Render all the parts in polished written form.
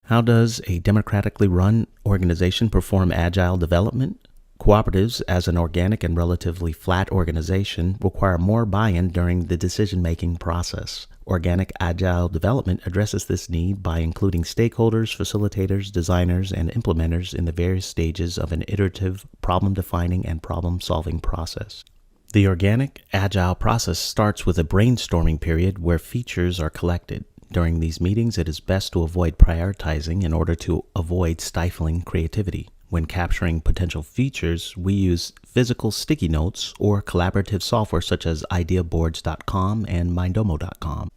How does a democratically run organization perform agile development? Cooperatives, as an organic and relatively flat organization, require more buy-in during the decision-making process. Organic agile development addresses this need by including stakeholders, facilitators, designers, and implementers in the various stages of an iterative, problem-defining, and problem-solving process. The organic agile process starts with a brainstorming period where features are collected. During these meetings, it is best to avoid prioritizing in order to avoid stifling creativity. When capturing potential features, we use physical sticky notes or collaborative software such as ideaboards.com and mindomo.com.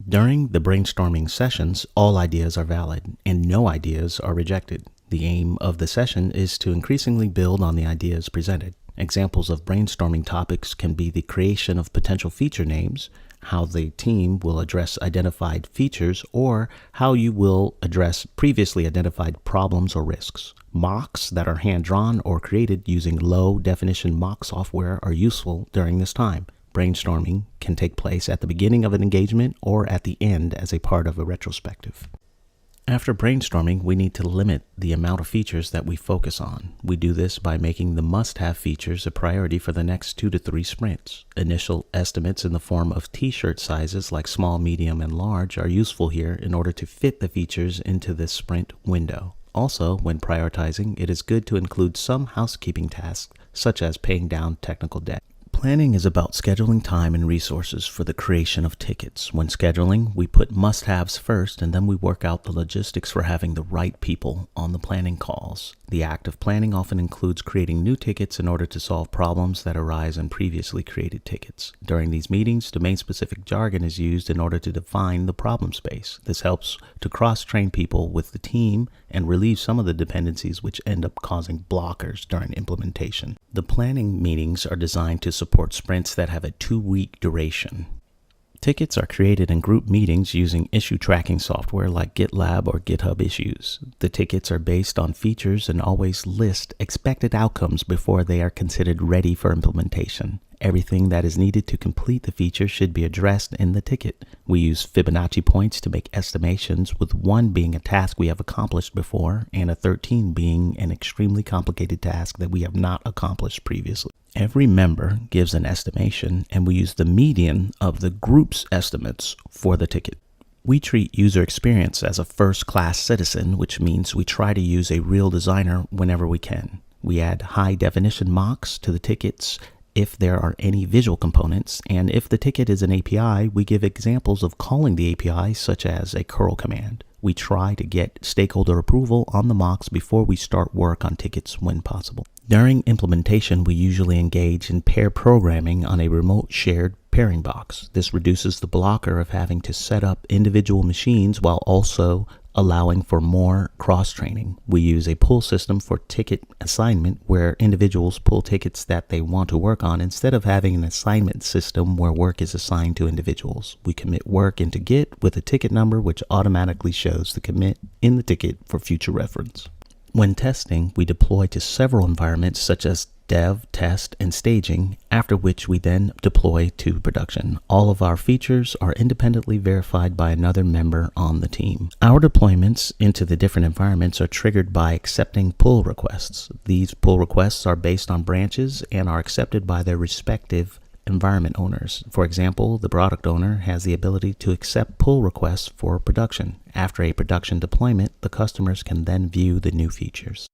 During the brainstorming sessions, all ideas are valid and no ideas are rejected. The aim of the session is to increasingly build on the ideas presented. Examples of brainstorming topics can be the creation of potential feature names, how the team will address identified features, or how you will address previously identified problems or risks. Mocks that are hand-drawn or created using low-definition mock software are useful during this time. Brainstorming can take place at the beginning of an engagement or at the end as a part of a retrospective. After brainstorming, we need to limit the amount of features that we focus on. We do this by making the must-have features a priority for the next 2 to 3 sprints. Initial estimates in the form of t-shirt sizes like small, medium, and large are useful here in order to fit the features into this sprint window. Also, when prioritizing, it is good to include some housekeeping tasks, such as paying down technical debt. Planning is about scheduling time and resources for the creation of tickets. When scheduling, we put must-haves first, and then we work out the logistics for having the right people on the planning calls. The act of planning often includes creating new tickets in order to solve problems that arise in previously created tickets. During these meetings, domain-specific jargon is used in order to define the problem space. This helps to cross-train people with the team and relieve some of the dependencies which end up causing blockers during implementation. The planning meetings are designed to support sprints that have a 2-week duration. Tickets are created in group meetings using issue tracking software like GitLab or GitHub Issues. The tickets are based on features and always list expected outcomes before they are considered ready for implementation. Everything that is needed to complete the feature should be addressed in the ticket. We use Fibonacci points to make estimations, with 1 being a task we have accomplished before and a 13 being an extremely complicated task that we have not accomplished previously. Every member gives an estimation, and we use the median of the group's estimates for the ticket. We treat user experience as a first-class citizen, which means we try to use a real designer whenever we can. We add high-definition mocks to the tickets if there are any visual components, and if the ticket is an API, we give examples of calling the API, such as a curl command. We try to get stakeholder approval on the mocks before we start work on tickets when possible. During implementation, we usually engage in pair programming on a remote shared pairing box. This reduces the blocker of having to set up individual machines while also allowing for more cross-training. We use a pull system for ticket assignment where individuals pull tickets that they want to work on instead of having an assignment system where work is assigned to individuals. We commit work into Git with a ticket number which automatically shows the commit in the ticket for future reference. When testing, we deploy to several environments such as dev, test, and staging, after which we then deploy to production. All of our features are independently verified by another member on the team. Our deployments into the different environments are triggered by accepting pull requests. These pull requests are based on branches and are accepted by their respective environment owners. For example, the product owner has the ability to accept pull requests for production. After a production deployment, the customers can then view the new features.